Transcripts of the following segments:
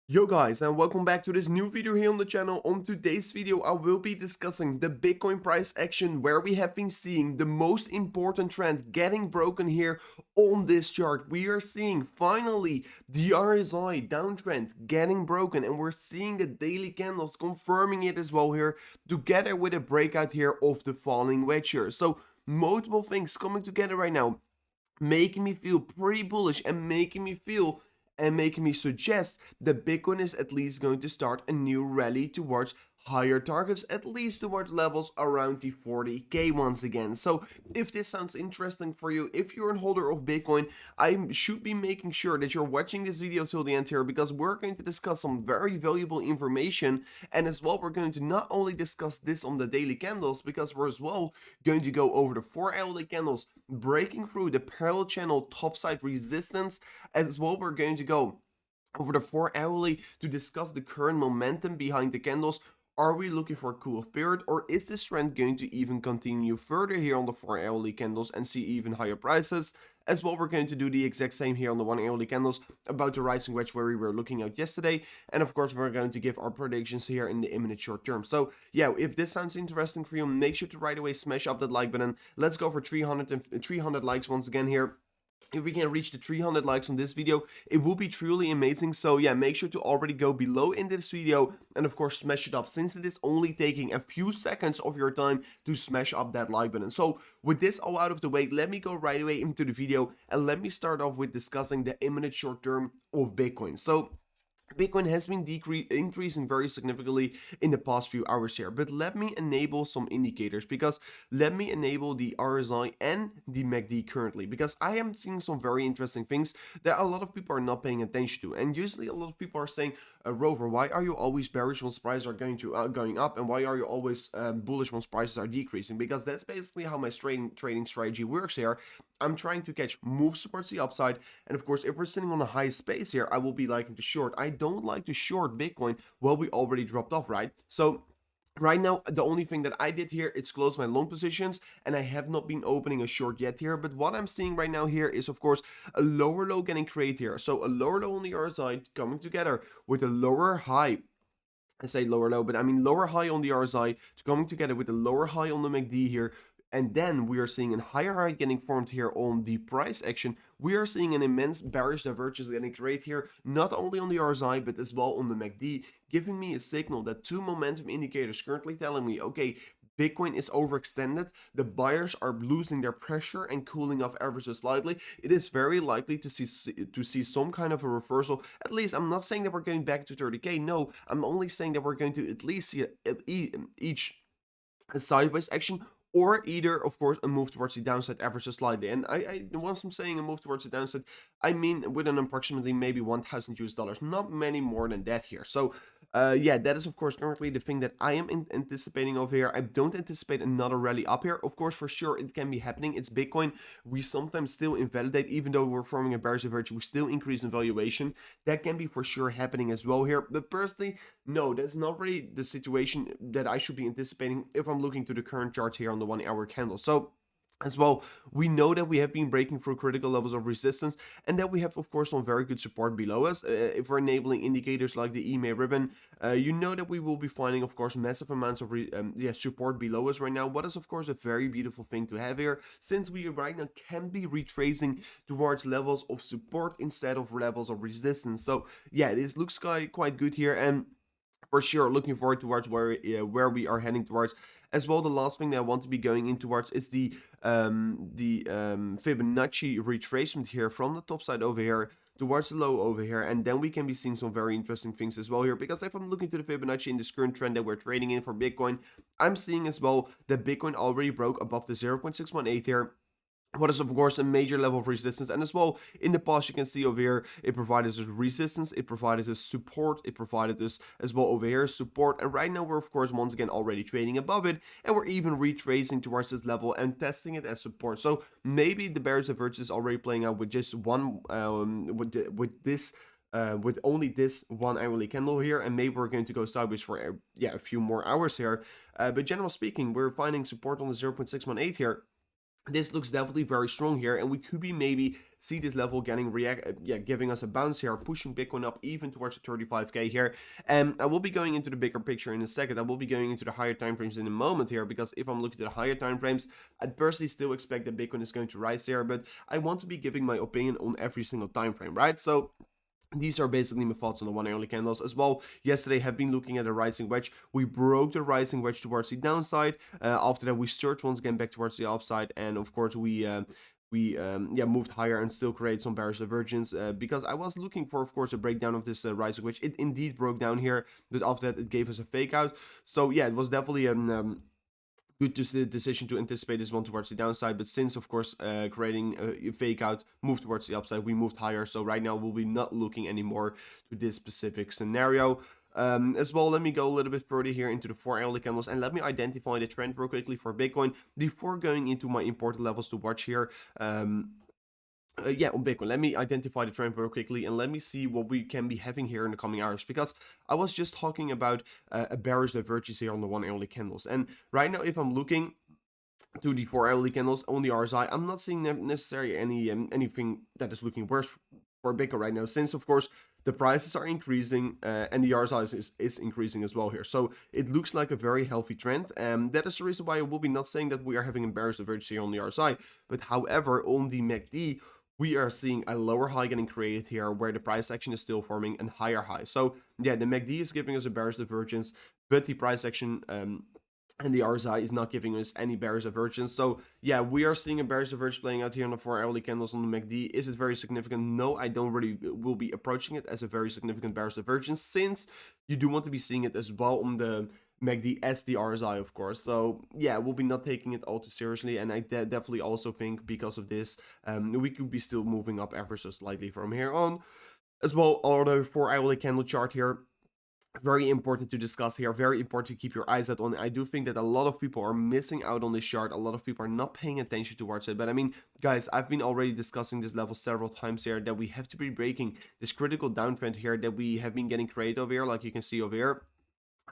Yo guys, and welcome back to this new video here on the channel. On today's video I will be discussing the Bitcoin price action, where we have been seeing the most important trend getting broken here on this chart. We are seeing finally the RSI downtrend getting broken, and we're seeing the daily candles confirming it as well here, together with a breakout here of the falling wedge here. So multiple things coming together right now, making me feel pretty bullish and making me suggest that Bitcoin is at least going to start a new rally towards higher targets, at least towards levels around the 40k once again. So if this sounds interesting for you, if you're a holder of Bitcoin, I should be making sure that you're watching this video till the end here, because we're going to discuss some very valuable information. And as well, we're going to not only discuss this on the daily candles, because we're as well going to go over the 4-hourly candles breaking through the parallel channel topside resistance. As well, we're going to go over the 4-hourly to discuss the current momentum behind the candles. Are we looking for a cool off period, or is this trend going to even continue further here on the 4-hourly candles and see even higher prices? As well, we're going to do the exact same here on the 1-hourly candles about the rising wedge where we were looking at yesterday. And of course, we're going to give our predictions here in the imminent short term. So yeah, if this sounds interesting for you, make sure to right away smash up that like button. Let's go for 300 likes once again here. If we can reach the 300 likes on this video, it will be truly amazing. So yeah, make sure to already go below in this video and of course smash it up, since it is only taking a few seconds of your time to smash up that like button. So with this all out of the way, let me go right away into the video, and let me start off with discussing the imminent short term of Bitcoin. So Bitcoin has been increasing very significantly in the past few hours here, but let me enable some indicators, because let me enable the RSI and the MACD currently, because I am seeing some very interesting things that a lot of people are not paying attention to. And usually a lot of people are saying, Rover, why are you always bearish when prices are going up, and why are you always bullish when prices are decreasing? Because that's basically how my trading strategy works here. I'm trying to catch moves towards the upside, and of course, if we're sitting on a high space here, I will be liking to short. I don't like to short Bitcoin while we already dropped off, right? So right now, the only thing that I did here is close my long positions, and I have not been opening a short yet here. But what I'm seeing right now here is, of course, a lower low getting created here. So a lower low on the RSI coming together with a lower high. I say lower low, but I mean lower high on the RSI coming together with a lower high on the MACD here. And then we are seeing a higher high getting formed here on the price action. We are seeing an immense bearish divergence getting created here, not only on the RSI, but as well on the MACD, giving me a signal that two momentum indicators currently telling me, okay, Bitcoin is overextended, the buyers are losing their pressure and cooling off ever so slightly. It is very likely to see some kind of a reversal. At least, I'm not saying that we're getting back to 30k. No, I'm only saying that we're going to at least see each a sideways action, or either, of course, a move towards the downside ever so slightly. And once I'm saying a move towards the downside, I mean with an approximately maybe 1,000 US dollars, not many more than that here. So yeah, that is of course currently the thing that I am anticipating over here. I don't anticipate another rally up here. Of course, for sure, it can be happening. It's Bitcoin. We sometimes still invalidate, even though we're forming a bearish divergence, we still increase in valuation. That can be for sure happening as well here. But personally, no, that's not really the situation that I should be anticipating if I'm looking to the current chart here on the 1-hour candle. So as well, we know that we have been breaking through critical levels of resistance, and that we have of course some very good support below us. If we're enabling indicators like the EMA ribbon, you know that we will be finding of course massive amounts of support below us right now. What is of course a very beautiful thing to have here, since we right now can be retracing towards levels of support instead of levels of resistance. So yeah, this looks quite good here, and for sure looking forward towards where we are heading towards. As well, the last thing that I want to be going in towards is the Fibonacci retracement here from the top side over here towards the low over here, and then we can be seeing some very interesting things as well here. Because if I'm looking to the Fibonacci in this current trend that we're trading in for Bitcoin, I'm seeing as well that Bitcoin already broke above the 0.618 here, what is of course a major level of resistance. And as well, in the past, you can see over here, it provided us resistance, it provided us support, it provided us as well over here support, and right now we're of course once again already trading above it, and we're even retracing towards this level and testing it as support. So maybe the bearish divergence is already playing out with just one with only this 1-hourly candle here, and maybe we're going to go sideways for a few more hours here. But general speaking, we're finding support on the 0.618 here. This looks definitely very strong here, and we could be maybe see this level getting giving us a bounce here, pushing Bitcoin up even towards the 35k here. And I will be going into the bigger picture in a second. I will be going into the higher time frames in a moment here, because if I'm looking at the higher time frames, I personally still expect that Bitcoin is going to rise here, but I want to be giving my opinion on every single time frame, right? So these are basically my thoughts on the 1 hourly candles as well. Yesterday have been looking at a rising wedge. We broke the rising wedge towards the downside. After that, we surged once again back towards the upside, and of course we moved higher and still create some bearish divergence, because I was looking for, of course, a breakdown of this rising wedge. It indeed broke down here, but after that it gave us a fake out. So yeah, it was definitely an good decision to anticipate this one towards the downside, but since, of course, creating a fake out, move towards the upside, we moved higher. So right now we'll be not looking anymore to this specific scenario. As well, let me go a little bit further here into the 4 hourly candles, and let me identify the trend real quickly for Bitcoin before going into my important levels to watch here. On Bitcoin, let me identify the trend very quickly, and let me see what we can be having here in the coming hours, because I was just talking about a bearish divergence here on the 1 hourly candles, and right now if I'm looking to the 4 hourly candles on the RSI, I'm not seeing necessarily anything that is looking worse for Bitcoin right now, since of course the prices are increasing, and the RSI is increasing as well here. So it looks like a very healthy trend, and that is the reason why I will be not saying that we are having a bearish divergence here on the RSI, but however on the MACD we are seeing a lower high getting created here, where the price action is still forming a higher high. So yeah, the MACD is giving us a bearish divergence, but the price action and the RSI is not giving us any bearish divergence. So yeah, we are seeing a bearish divergence playing out here on the 4 hourly candles on the MACD. Is it very significant? No, I don't really will be approaching it as a very significant bearish divergence, since you do want to be seeing it as well on the MACD as the RSI, of course. So yeah, we'll be not taking it all too seriously, and I definitely also think because of this, we could be still moving up ever so slightly from here on. As well, our 4 hourly candle chart here, very important to discuss here, very important to keep your eyes out on. I do think that a lot of people are missing out on this chart, a lot of people are not paying attention towards it, but I mean, guys, I've been already discussing this level several times here, that we have to be breaking this critical downtrend here that we have been getting created over here, like you can see over here.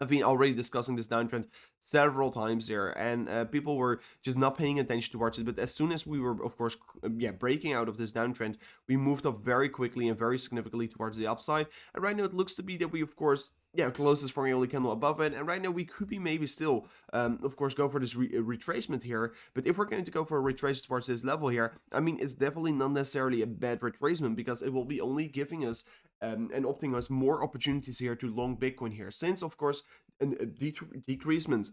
I've been already discussing this downtrend several times here, and people were just not paying attention towards it. But as soon as we were, of course, breaking out of this downtrend, we moved up very quickly and very significantly towards the upside. And right now it looks to be that we, of course, close this 4 hourly candle above it, and right now we could be maybe still, of course, go for this retracement here. But if we're going to go for a retracement towards this level here, I mean, it's definitely not necessarily a bad retracement, because it will be only giving us and opting us more opportunities here to long Bitcoin here, since of course a decreasement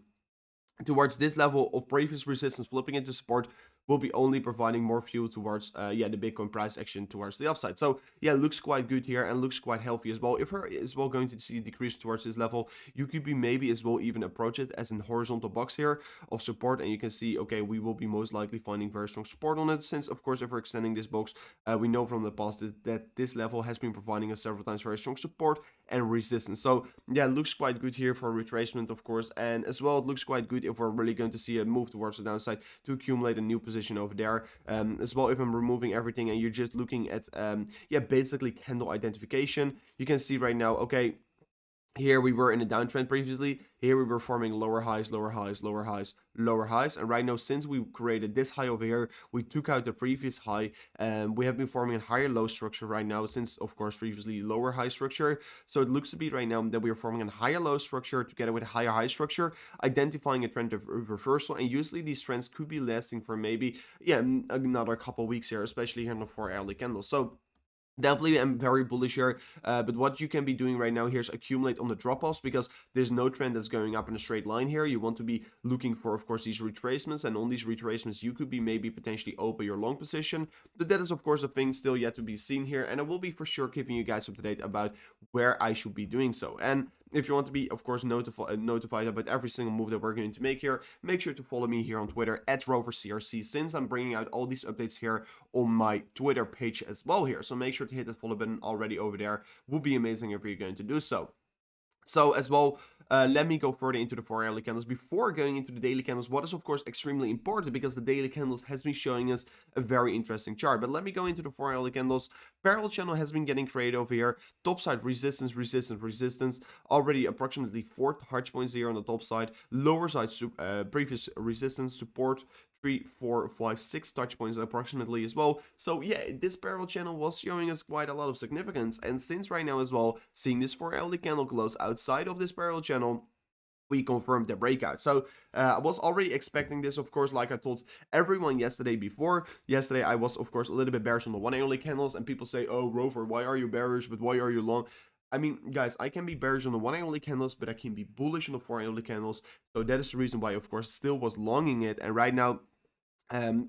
towards this level of previous resistance flipping into support will be only providing more fuel towards the Bitcoin price action towards the upside. So yeah, looks quite good here and looks quite healthy as well. If we're as well going to see a decrease towards this level, you could be maybe as well even approach it as a horizontal box here of support, and you can see, okay, we will be most likely finding very strong support on it, since of course if we're extending this box, we know from the past that this level has been providing us several times very strong support and resistance. So yeah, it looks quite good here for retracement, of course, and as well it looks quite good if we're really going to see a move towards the downside to accumulate a new position over there. As well, if I'm removing everything and you're just looking at basically candle identification, you can see right now, okay, here we were in a downtrend previously. Here we were forming lower highs, lower highs, lower highs, lower highs. And right now, since we created this high over here, we took out the previous high, and we have been forming a higher low structure right now, since of course previously lower high structure. So it looks to be right now that we are forming a higher low structure together with a higher high structure, identifying a trend of reversal. And usually these trends could be lasting for maybe another couple weeks here, especially here in the 4 hourly candle. So definitely I'm very bullish here, but what you can be doing right now here is accumulate on the drop-offs, because there's no trend that's going up in a straight line here. You want to be looking for, of course, these retracements, and on these retracements you could be maybe potentially open your long position, but that is of course a thing still yet to be seen here, and I will be for sure keeping you guys up to date about where I should be doing so. And if you want to be, of course, notified about every single move that we're going to make here, make sure to follow me here on Twitter at RoverCRC, since I'm bringing out all these updates here on my Twitter page as well here. So make sure to hit that follow button already over there. Would be amazing if you're going to do so. So as well, let me go further into the 4 hourly candles before going into the daily candles, what is of course extremely important, because the daily candles has been showing us a very interesting chart. But let me go into the 4 hourly candles. Parallel channel has been getting created over here. Top side resistance, resistance, resistance. Already approximately 4 touch points here on the top side. Lower side previous resistance, support, 3, 4, 5, 6 touch points approximately as well. So yeah, this parallel channel was showing us quite a lot of significance, and since right now as well, seeing this 4 hourly candle close outside of this parallel channel, we confirmed the breakout. So I was already expecting this, of course, like I told everyone yesterday before. Yesterday, I was, of course, a little bit bearish on the 1 hourly candles, and people say, oh, Rover, why are you bearish, but why are you long? I mean, guys, I can be bearish on the 1 hourly candles, but I can be bullish on the 4 hourly candles. So that is the reason why, of course, still was longing it. And right now,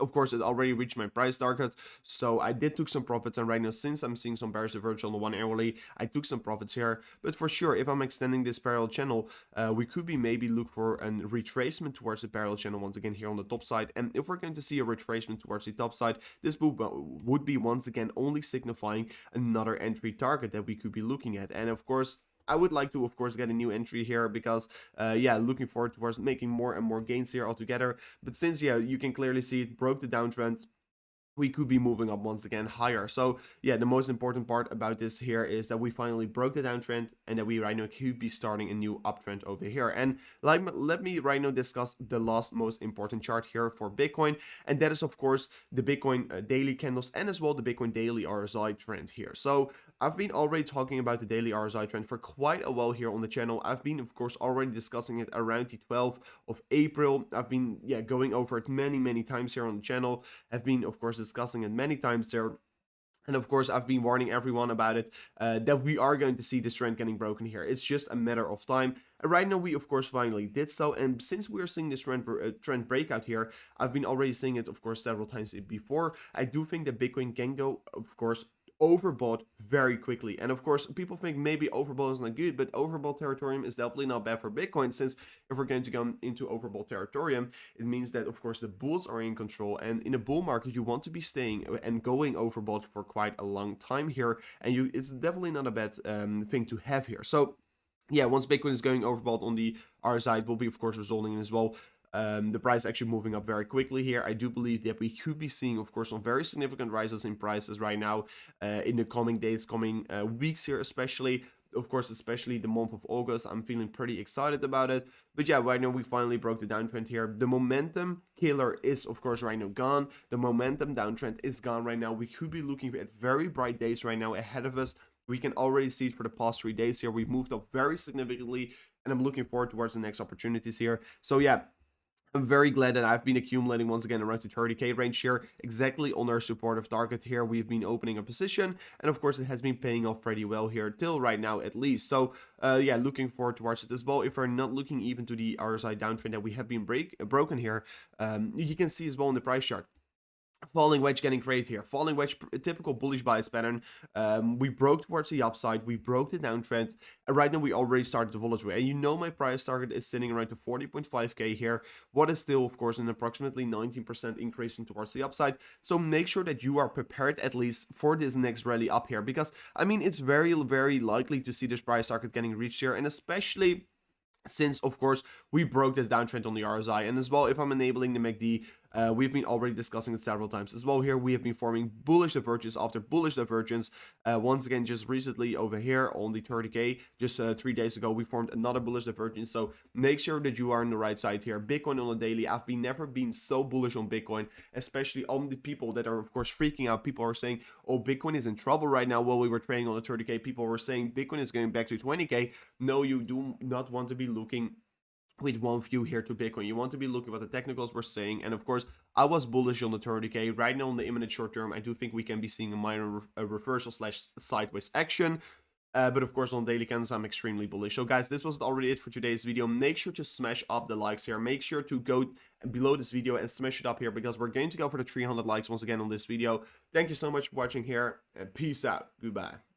of course, it already reached my price target, so I did took some profits. And right now, since I'm seeing some bearish divergence on the 1 hourly, I took some profits here. But for sure, if I'm extending this parallel channel, we could be maybe look for a retracement towards the parallel channel once again here on the top side. And if we're going to see a retracement towards the top side, this would be once again only signifying another entry target that we could be looking at. And of course, I would like to, of course, get a new entry here because, yeah, looking forward towards making more and more gains here altogether. But since, yeah, you can clearly see it broke the downtrend, we could be moving up once again higher. So yeah, the most important part about this here is that we finally broke the downtrend and that we right now could be starting a new uptrend over here. And let me right now discuss the last most important chart here for Bitcoin, and that is of course the Bitcoin daily candles and as well the Bitcoin daily RSI trend here. So I've been already talking about the daily RSI trend for quite a while here on the channel. I've been, of course, already discussing it around the 12th of April. I've been, yeah, going over it many times here on the channel. I've been, of course, discussing it many times there. And of course, I've been warning everyone about it, that we are going to see this trend getting broken here. It's just a matter of time. And right now, we, of course, finally did so. And since we are seeing this trend breakout here, I've been already seeing it, of course, several times before. I do think that Bitcoin can go, of course, overbought very quickly. And of course, people think maybe overbought is not good, but overbought territorium is definitely not bad for Bitcoin, since if we're going to go into overbought territorium, it means that of course the bulls are in control, and in a bull market you want to be staying and going overbought for quite a long time here, and it's definitely not a bad thing to have here. So yeah, once Bitcoin is going overbought on the RSI, it will be of course resulting in as well the price actually moving up very quickly here. I do believe that we could be seeing, of course, some very significant rises in prices right now in the coming days, coming weeks here, especially. Of course, especially the month of August. I'm feeling pretty excited about it. But yeah, right now we finally broke the downtrend here. The momentum killer is, of course, right now gone. The momentum downtrend is gone right now. We could be looking at very bright days right now ahead of us. We can already see it for the past 3 days here. We've moved up very significantly, and I'm looking forward towards the next opportunities here. So yeah, I'm very glad that I've been accumulating once again around the 30k range here, exactly on our supportive target here. We've been opening a position, and of course it has been paying off pretty well here till right now at least. So yeah, looking forward towards it as well. If we're not looking even to the RSI downtrend that we have been broken here, you can see as well in the price chart. Falling wedge getting created here. Falling wedge, typical bullish bias pattern. We broke towards the upside. We broke the downtrend. And right now we already started to volatile. And you know my price target is sitting around to 40.5k here. What is still, of course, an approximately 19% increase towards the upside. So make sure that you are prepared at least for this next rally up here. Because, I mean, it's very likely to see this price target getting reached here. And especially since, of course, we broke this downtrend on the RSI. And as well, if I'm enabling the MACD, we've been already discussing it several times as well here. We have been forming bullish divergence after bullish divergence. Once again, just recently over here on the 30k, just 3 days ago, we formed another bullish divergence. So make sure that you are on the right side here. Bitcoin on the daily, I've never been so bullish on Bitcoin, especially on the people that are, of course, freaking out. People are saying, oh, Bitcoin is in trouble right now. While we were trading on the 30k, people were saying Bitcoin is going back to 20k. No, you do not want to be looking with one view here to Bitcoin. You want to be looking at what the technicals were saying. And of course, I was bullish on the 30k. Right now on the imminent short term, I do think we can be seeing a minor reversal slash sideways action. But of course on daily candles, I'm extremely bullish. So guys, this was already it for today's video. Make sure to smash up the likes here. Make sure to go below this video and smash it up here, because we're going to go for the 300 likes once again on this video. Thank you so much for watching here, and peace out. Goodbye.